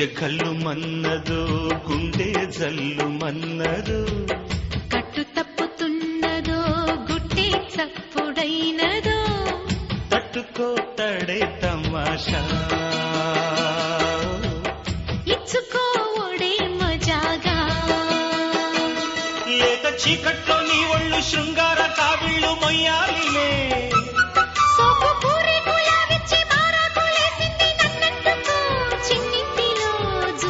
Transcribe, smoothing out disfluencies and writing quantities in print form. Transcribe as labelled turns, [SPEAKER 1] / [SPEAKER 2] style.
[SPEAKER 1] ಗೆಜ್ಜೆ ಕಲ್ಲು ಮನ್ನದು ಗುಂಡೆ ಜಲ್ಲು ಮನ್ನದು
[SPEAKER 2] కట్టు తప్పుతున్నదో గుట్టే చప్పుడైనదో
[SPEAKER 1] తట్టుకో తడే తమాషా
[SPEAKER 2] ఇచ్చుకో ఒడే మజాగా
[SPEAKER 1] లేత చీకట్లో నీ ఒళ్ళు శృంగార కావిళ్ళు మొయ్యాలిలే